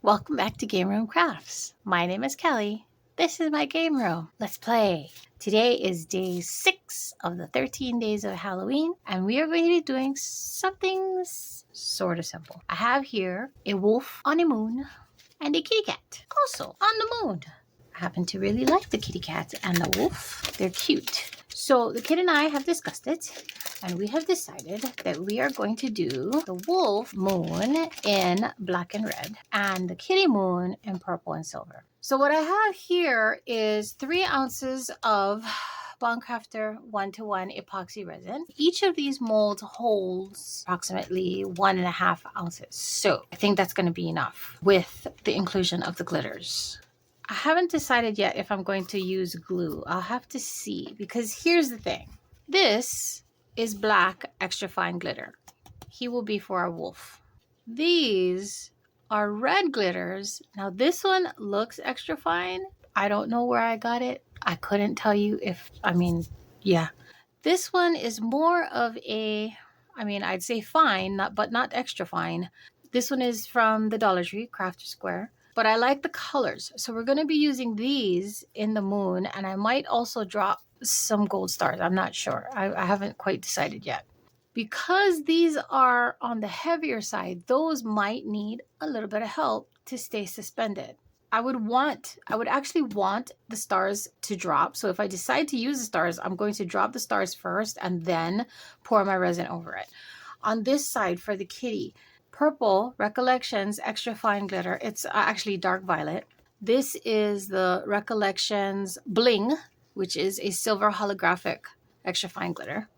Welcome back to Game Room Crafts. My name is Kelly. This is my game room. Let's play. Today is day 6 of the 13 days of Halloween, and we are going to be doing something sort of simple. I have here a wolf on a moon and a kitty cat also on the moon. I happen to really like the kitty cat and the wolf. They're cute. So the kid and I have discussed it, and we have decided that we are going to do the wolf moon in black and red and the kitty moon in purple and silver. So what I have here is 3 ounces of Bondcrafter 1-to-1 epoxy resin. Each of these molds holds approximately 1.5 ounces. So I think that's going to be enough with the inclusion of the glitters. I haven't decided yet if I'm going to use glue. I'll have to see, because here's the thing. This is black extra fine glitter. He will be for our wolf. These are red glitters. Now this one looks extra fine. I don't know where I got it. I couldn't tell you yeah. This one is more of I'd say fine, but not extra fine. This one is from the Dollar Tree, Crafter Square. But I like the colors. So we're going to be using these in the moon, and I might also drop some gold stars. I'm not sure. I haven't quite decided yet. Because these are on the heavier side, those might need a little bit of help to stay suspended. I would actually want the stars to drop. So if I decide to use the stars, I'm going to drop the stars first and then pour my resin over it. On this side for the kitty, purple Recollections extra fine glitter. It's actually dark violet. This is the Recollections Bling, which is a silver holographic extra fine glitter.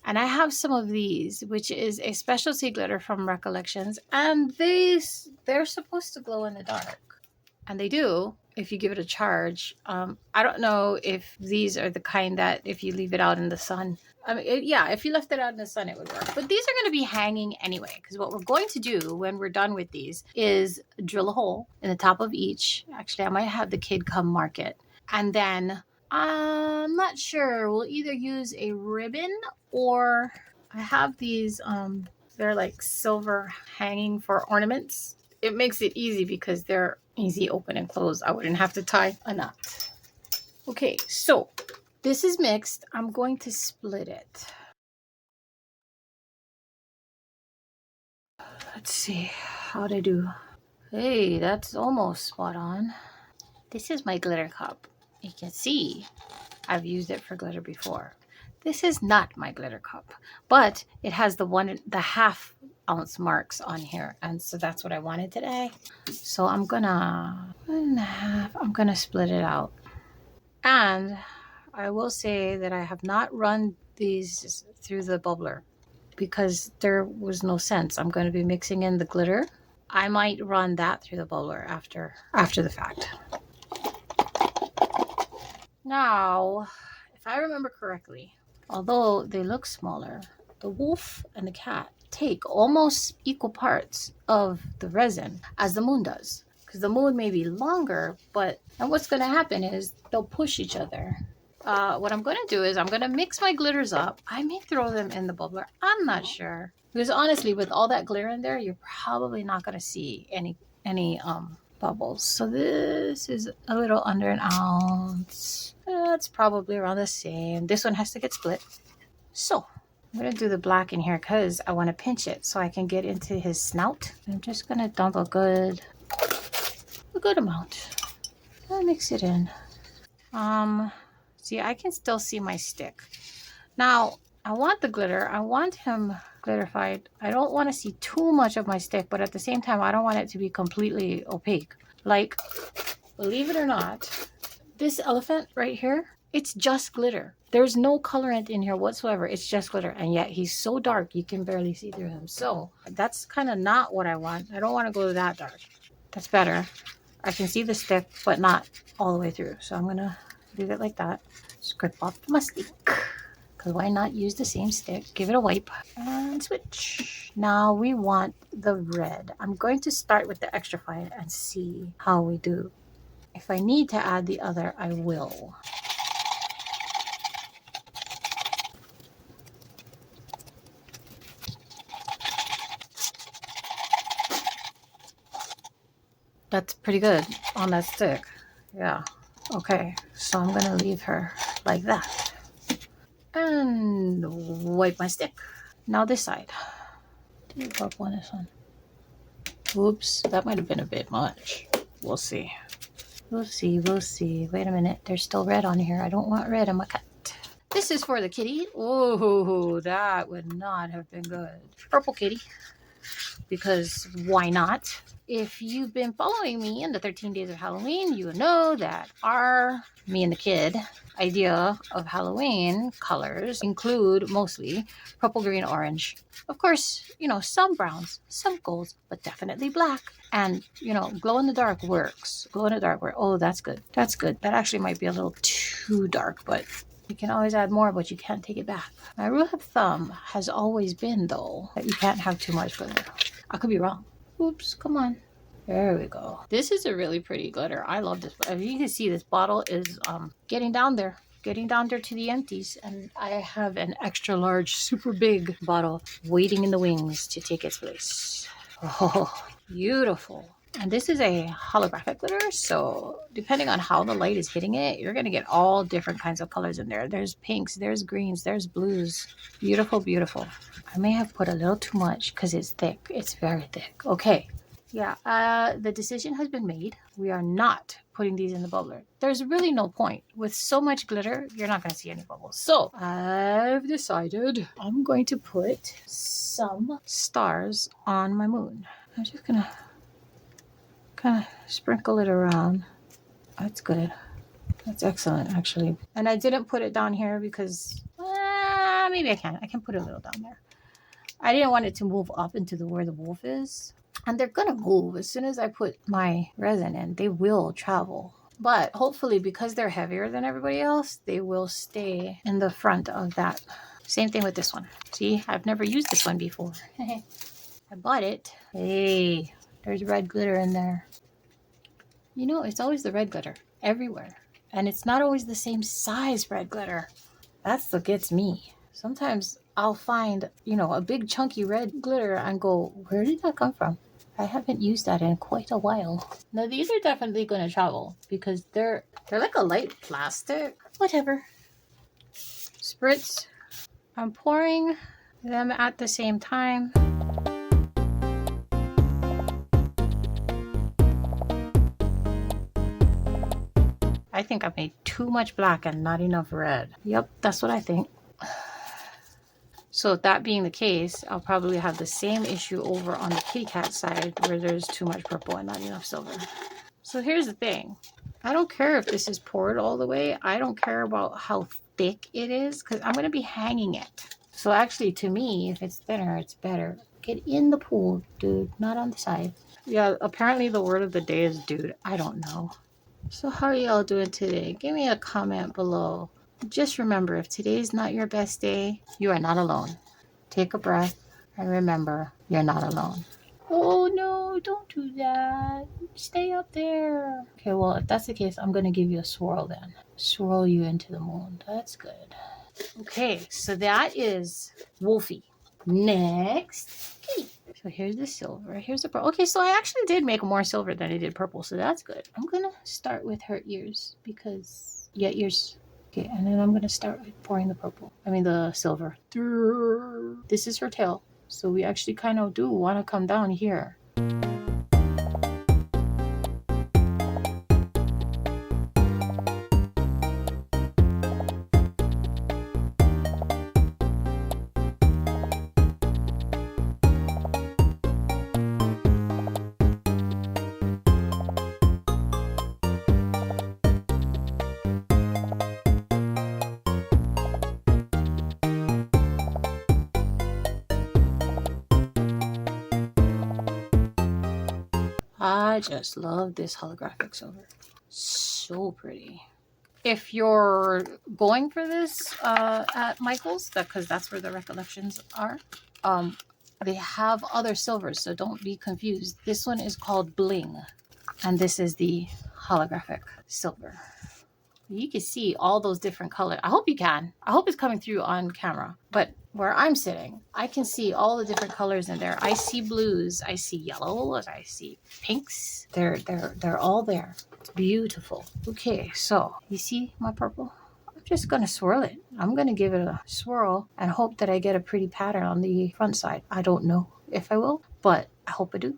And I have some of these, which is a specialty glitter from Recollections. And they're supposed to glow in the dark. And they do if you give it a charge. I don't know if these are the kind that if you leave it out in the sun. If you left it out in the sun, it would work. But these are going to be hanging anyway, because what we're going to do when we're done with these is drill a hole in the top of each. Actually, I might have the kid come mark it. And then I'm not sure. We'll either use a ribbon or I have these. They're like silver hanging for ornaments. It makes it easy because they're easy open and close. I wouldn't have to tie a knot. Okay, so this is mixed. I'm going to split it. Let's see how'd I do. Hey, that's almost spot on. This is my glitter cup. You can see I've used it for glitter before. This is not my glitter cup, but it has the half ounce marks on here, and so that's what I wanted today. So I'm gonna split it out. And I will say that I have not run these through the bubbler because there was no sense. I'm going to be mixing in the glitter. I might run that through the bubbler after the fact. Now, if I remember correctly, although they look smaller, the wolf and the cat take almost equal parts of the resin as the moon does. Because the moon may be longer, and what's going to happen is they'll push each other. What I'm going to do is I'm going to mix my glitters up. I may throw them in the bubbler. I'm not sure. Because honestly, with all that glitter in there, you're probably not going to see any bubbles. So this is a little under an ounce. That's probably around the same. This one has to get split. So I'm going to do the black in here because I want to pinch it so I can get into his snout. I'm just going to dump a good amount. I'll mix it in. See, I can still see my stick. Now, I want the glitter. I want him glitterified. I don't want to see too much of my stick, but at the same time, I don't want it to be completely opaque. Like, believe it or not, this elephant right here, it's just glitter. There's no colorant in here whatsoever. It's just glitter. And yet he's so dark, you can barely see through him. So that's kind of not what I want. I don't want to go that dark. That's better. I can see the stick, but not all the way through. So I'm going to leave it like that. Scrape off my stick. Because why not use the same stick? Give it a wipe and switch. Now we want the red. I'm going to start with the extra fine and see how we do. If I need to add the other, I will. That's pretty good on that stick. Yeah. Okay, so I'm gonna leave her like that. And wipe my stick. Now this side. Do you purple on this one? Oops, that might have been a bit much. We'll see. We'll see, we'll see. Wait a minute, there's still red on here. I don't want red on my cut. This is for the kitty. Oh, that would not have been good. Purple kitty, because why not? If you've been following me in the 13 days of Halloween, you know that me and the kid, idea of Halloween colors include mostly purple, green, orange. Of course, some browns, some golds, but definitely black. And, glow in the dark works. Glow in the dark works. Oh, that's good. That's good. That actually might be a little too dark, but you can always add more, but you can't take it back. My rule of thumb has always been, though, that you can't have too much glitter. I could be wrong. Oops, come on. There we go. This is a really pretty glitter. I love this. As you can see, this bottle is getting down there to the empties. And I have an extra large, super big bottle waiting in the wings to take its place. Oh, beautiful. And this is a holographic glitter, so depending on how the light is hitting it, you're going to get all different kinds of colors in there. There's pinks, there's greens, there's blues. Beautiful, beautiful. I may have put a little too much because it's thick. It's very thick. Okay. Yeah, the decision has been made. We are not putting these in the bubbler. There's really no point. With so much glitter, you're not going to see any bubbles. So I've decided I'm going to put some stars on my moon. I'm just going to kind of sprinkle it around. That's good. That's excellent, actually. And I didn't put it down here because maybe I can put it a little down there. I didn't want it to move up into where the wolf is. And they're gonna move as soon as I put my resin in. They will travel. But hopefully, because they're heavier than everybody else, they will stay in the front of that. Same thing with this one. See, I've never used this one before. I bought it. Hey, there's red glitter in there. It's always the red glitter everywhere. And it's not always the same size red glitter. That's what gets me. Sometimes I'll find, a big chunky red glitter and go, where did that come from? I haven't used that in quite a while. Now these are definitely going to travel because they're like a light plastic. Whatever. Spritz. I'm pouring them at the same time. I think I made too much black and not enough red. Yep, that's what I think. So that being the case, I'll probably have the same issue over on the kitty cat side where there's too much purple and not enough silver. So here's the thing. I don't care if this is poured all the way. I don't care about how thick it is because I'm going to be hanging it. So actually, to me, if it's thinner, it's better. Get in the pool, dude, not on the side. Yeah, apparently the word of the day is dude. I don't know. So how are y'all doing today? Give me a comment below. Just remember, if today's not your best day, you are not alone. Take a breath and remember, you're not alone. Oh no, don't do that. Stay up there. Okay, well, if that's the case, I'm going to give you a swirl then. Swirl you into the moon. That's good. Okay, so that is Wolfie. Next, kitty. So here's the silver. Here's the purple. Okay, so I actually did make more silver than I did purple, so that's good. I'm going to start with her ears because, yeah, ears. Okay, and then I'm going to start with pouring the silver. This is her tail. So we actually kind of do want to come down here. I just love this holographic silver. So pretty. If you're going for this at Michael's, because that's where the recollections are, they have other silvers, so don't be confused. This one is called Bling, and this is the holographic silver. You can see all those different colors. I hope you can. I hope it's coming through on camera. But where I'm sitting, I can see all the different colors in there. I see blues, I see yellows, I see pinks. They're all there. It's beautiful. Okay, so you see my purple? I'm just gonna swirl it. I'm gonna give it a swirl and hope that I get a pretty pattern on the front side. I don't know if I will, but I hope I do.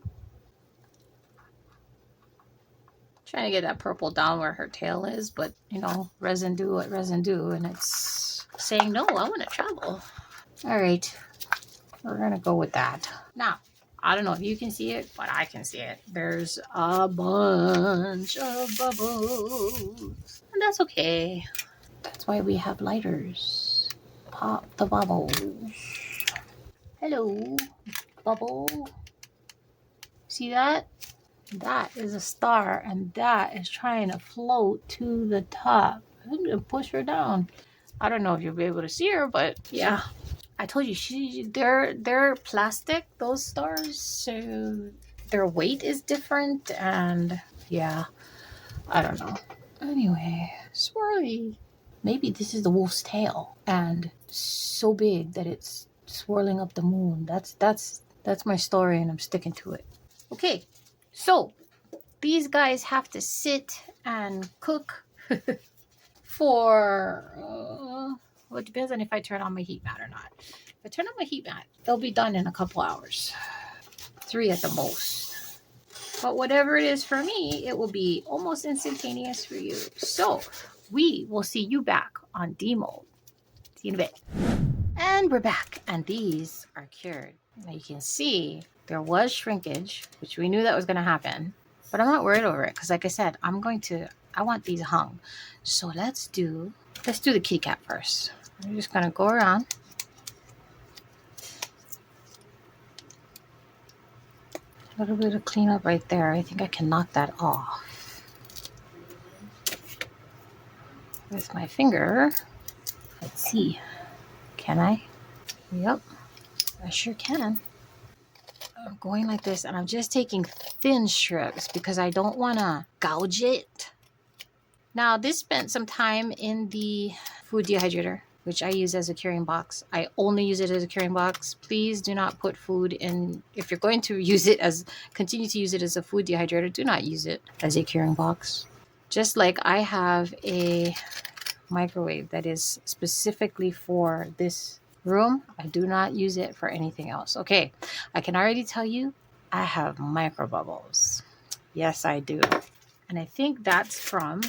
Trying to get that purple down where her tail is, but you know, resin do what resin do, and it's saying no, I want to travel. All right, we're gonna go with that. Now, I don't know if you can see it, but I can see it. There's a bunch of bubbles, and that's okay. That's why we have lighters. Pop the bubbles. Hello, bubble. See that? That is a star, and that is trying to float to the top. I'm gonna push her down. I don't know if you'll be able to see her, but yeah. I told you they're plastic, those stars, so their weight is different, and yeah, I don't know. Anyway, swirly. Maybe this is the wolf's tail, and so big that it's swirling up the moon. That's my story, and I'm sticking to it. Okay. So, these guys have to sit and cook for, well, it depends on if I turn on my heat mat or not. If I turn on my heat mat, they'll be done in a couple hours. 3 at the most. But whatever it is for me, it will be almost instantaneous for you. So, we will see you back on D-mode. See you in a bit. And we're back, and these are cured. Now you can see there was shrinkage, which we knew that was going to happen, but I'm not worried over it because, like I said, I want these hung. So let's do the kitty cat first. I'm just going to go around. A little bit of cleanup right there. I think I can knock that off with my finger. Let's see. Can I? Yep, I sure can. I'm going like this, and I'm just taking thin strips because I don't want to gouge it. Now, this spent some time in the food dehydrator, which I use as a curing box. I only use it as a curing box. Please do not put food in. If you're going to use it continue to use it as a food dehydrator, do not use it as a curing box. Just like I have a microwave that is specifically for this room, I do not use it for anything else. Okay, I can already tell you I have micro bubbles. Yes, I do. And I think that's from,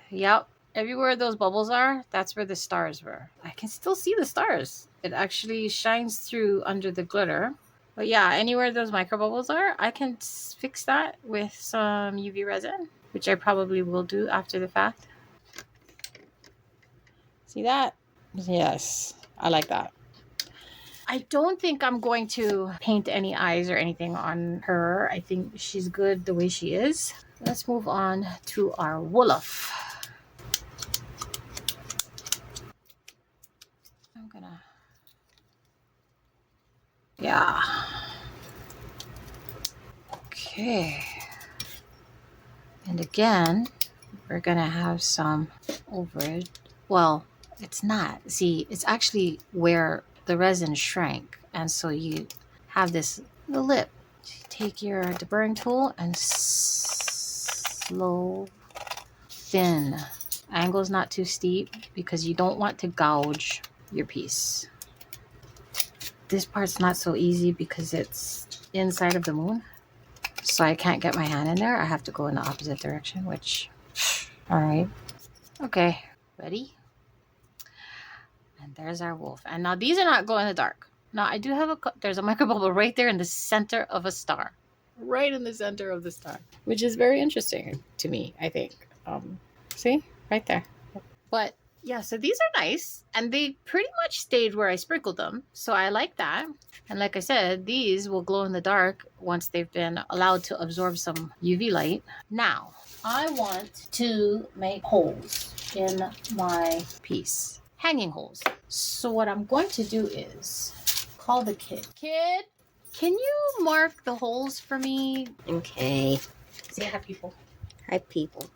yep, everywhere those bubbles are, that's where the stars were. I can still see the stars. It actually shines through under the glitter. But yeah, anywhere those micro bubbles are, I can fix that with some UV resin, which I probably will do after the fact. See that? Yes, I like that. I don't think I'm going to paint any eyes or anything on her. I think she's good the way she is. Let's move on to our Wolof. I'm gonna, yeah. Okay. And again, we're gonna have some overage. Well, it's not. See, it's actually where the resin shrank, and so you have the lip. Take your deburring tool and slow, thin. Angle's not too steep because you don't want to gouge your piece. This part's not so easy because it's inside of the moon, so I can't get my hand in there. I have to go in the opposite direction, which, all right. Okay, ready? And there's our wolf. And now these are not glow in the dark. Now I do have there's a micro bubble right there in the center of a star. Right in the center of the star. Which is very interesting to me, I think. See? Right there. But yeah, so these are nice. And they pretty much stayed where I sprinkled them. So I like that. And like I said, these will glow in the dark once they've been allowed to absorb some UV light. Now, I want to make holes in my piece. Hanging holes. So what I'm going to do is call the kid. Kid, can you mark the holes for me? Okay. Say hi, people. Hi, people.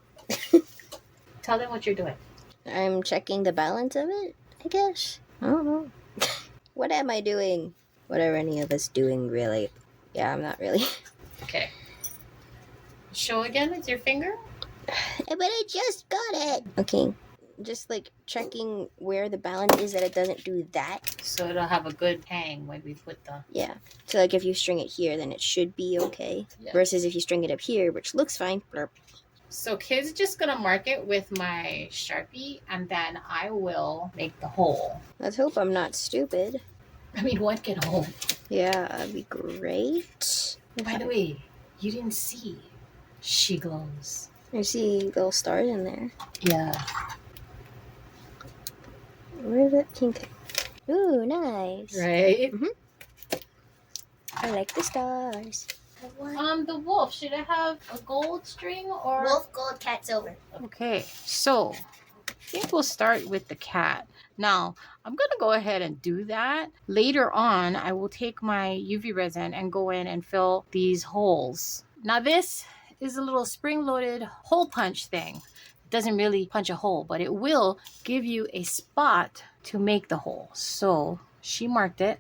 Tell them what you're doing. I'm checking the balance of it, I guess. I don't know. What am I doing? What are any of us doing, really? Yeah, I'm not really. Okay. Show again with your finger. But I just got it. Okay. Just like checking where the balance is that it doesn't do that. So it'll have a good hang when we put the... Yeah. So like if you string it here, then it should be okay. Yeah. Versus if you string it up here, which looks fine. Blurp. So Kid's just gonna mark it with my Sharpie, and then I will make the hole. Let's hope I'm not stupid. I mean, one can hold. Yeah, that'd be great. By the way, you didn't see. She glows. I see little stars in there. Yeah. Where's that pink? Ooh, nice. Right? I like the stars. The wolf, should I have a gold string or... Wolf, gold, cat, silver. Okay, so I think we'll start with the cat. Now, I'm going to go ahead and do that. Later on, I will take my UV resin and go in and fill these holes. Now, this is a little spring-loaded hole punch thing. It doesn't really punch a hole, but it will give you a spot to make the hole. So she marked it.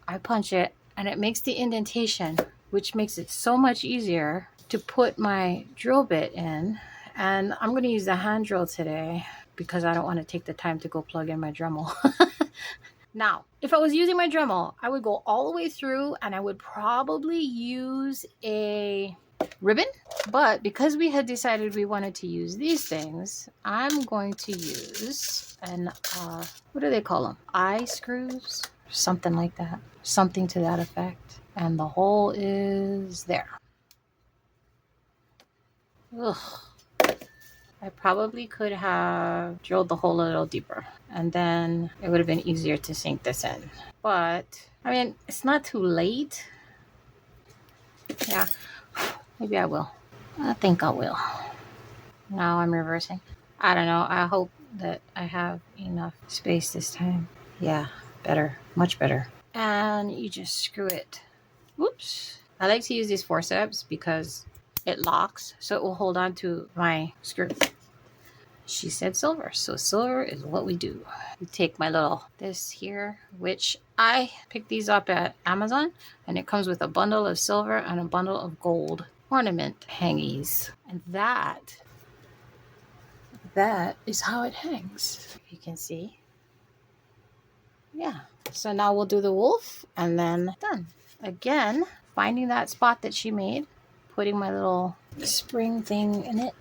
I punch it, and it makes the indentation, which makes it so much easier to put my drill bit in. And I'm going to use the hand drill today because I don't want to take the time to go plug in my Dremel. Now, if I was using my Dremel, I would go all the way through and I would probably use a ribbon. But because we had decided we wanted to use these things, I'm going to use an, what do they call them? Eye screws? Something like that. Something to that effect. And the hole is there. Ugh. I probably could have drilled the hole a little deeper, and then it would have been easier to sink this in. But, I mean, it's not too late. Yeah, maybe I will. I think I will. Now I'm reversing. I don't know. I hope that I have enough space this time. Yeah, better. Much better. And you just screw it. Whoops. I like to use these forceps because it locks, so it will hold on to my screw. She said silver, so silver is what we do. We take my little, this here, which I picked these up at Amazon, and it comes with a bundle of silver and a bundle of gold ornament hangies. And that is how it hangs. You can see. Yeah. So now we'll do the wolf, and then done. Again, finding that spot that she made, putting my little spring thing in it.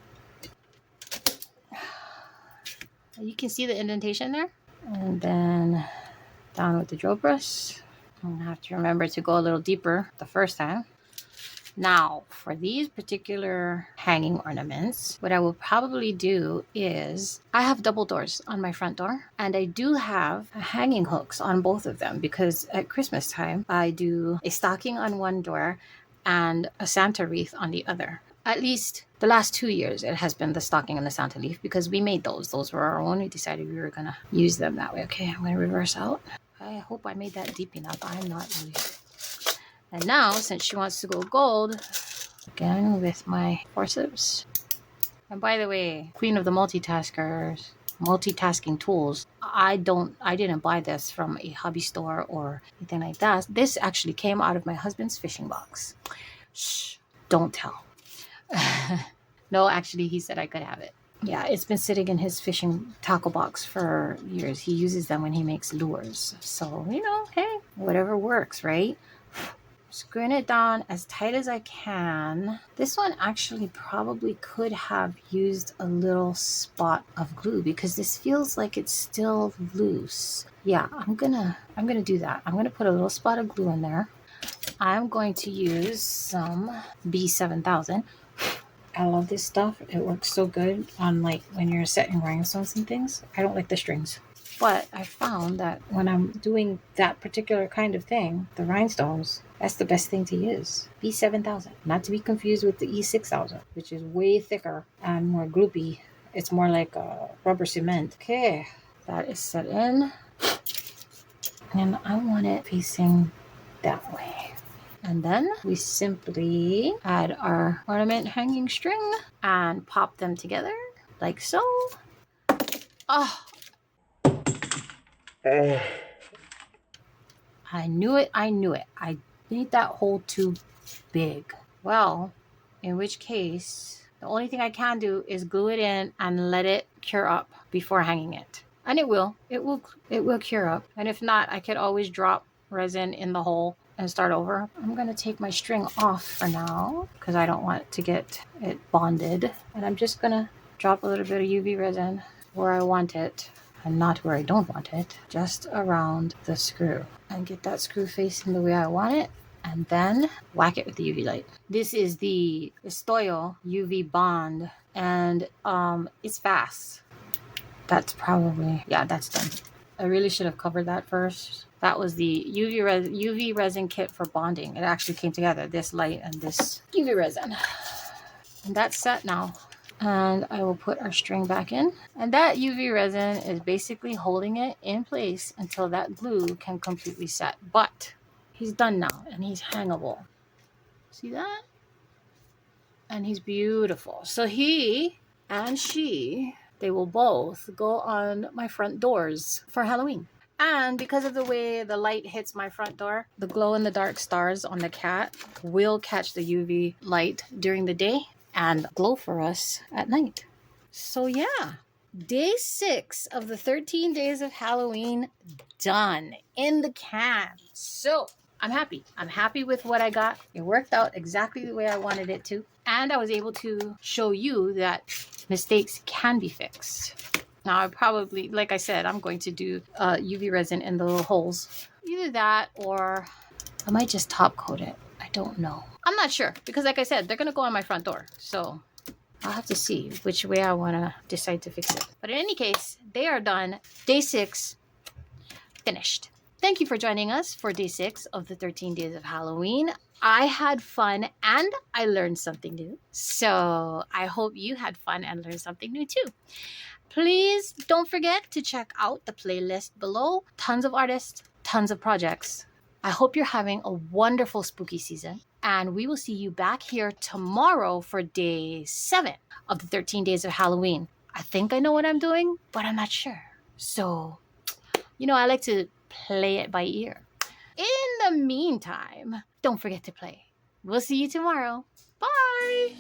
You can see the indentation there. And then down with the drill press. I'm going to have to remember to go a little deeper the first time. Now, for these particular hanging ornaments, what I will probably do is, I have double doors on my front door, and I do have hanging hooks on both of them because at Christmas time, I do a stocking on one door and a Santa wreath on the other. At least the last 2 years, it has been the stocking and the Santa leaf because we made those. Those were our own. We decided we were going to use them that way. Okay, I'm going to reverse out. I hope I made that deep enough. I'm not really sure. And now, since she wants to go gold, again with my forceps. And by the way, queen of the multitaskers, multitasking tools, I didn't buy this from a hobby store or anything like that. This actually came out of my husband's fishing box. Shh, don't tell. No, actually, he said I could have it. Yeah, it's been sitting in his fishing tackle box for years. He uses them when he makes lures. So, you know, hey, whatever works, right? Screwing it down as tight as I can. This one actually probably could have used a little spot of glue because this feels like it's still loose. Yeah, I'm gonna do that. I'm gonna put a little spot of glue in there. I'm going to use some B7000. I love this stuff. It works so good on like when you're setting rhinestones and things. I don't like the strings. But I found that when I'm doing that particular kind of thing, the rhinestones, that's the best thing to use. B7000, not to be confused with the E6000, which is way thicker and more gloopy. It's more like a rubber cement. Okay, that is set in. And I want it facing that way. And then we simply add our ornament hanging string and pop them together like so. Oh, I knew it. I knew it. I made that hole too big. Well, in which case, the only thing I can do is glue it in and let it cure up before hanging it. And it will. It will cure up. And if not, I could always drop resin in the hole and start over. I'm going to take my string off for now because I don't want to get it bonded. And I'm just going to drop a little bit of UV resin where I want it and not where I don't want it, just around the screw, and get that screw facing the way I want it, and then whack it with the UV light. This is the Estoyo UV Bond, and it's fast. That's probably, yeah, that's done. I really should have covered that first. That was the UV resin kit for bonding. It actually came together, this light and this UV resin. And that's set now. And I will put our string back in. And that UV resin is basically holding it in place until that glue can completely set. But he's done now and he's hangable. See that? And he's beautiful. So he and she, they will both go on my front doors for Halloween. And because of the way the light hits my front door, the glow-in-the-dark stars on the cat will catch the UV light during the day and glow for us at night. So yeah, day 6 of the 13 days of Halloween done in the can. So I'm happy. I'm happy with what I got. It worked out exactly the way I wanted it to. And I was able to show you that mistakes can be fixed. Now I probably, like I said, I'm going to do UV resin in the little holes. Either that or I might just top coat it. I don't know. I'm not sure because like I said, they're going to go on my front door. So I'll have to see which way I want to decide to fix it. But in any case, they are done. Day 6 finished. Thank you for joining us for day 6 of the 13 days of Halloween. I had fun and I learned something new. So I hope you had fun and learned something new too. Please don't forget to check out the playlist below. Tons of artists, tons of projects. I hope you're having a wonderful spooky season. And we will see you back here tomorrow for day 7 of the 13 days of Halloween. I think I know what I'm doing, but I'm not sure. So, I like to play it by ear. In the meantime, don't forget to play. We'll see you tomorrow. Bye!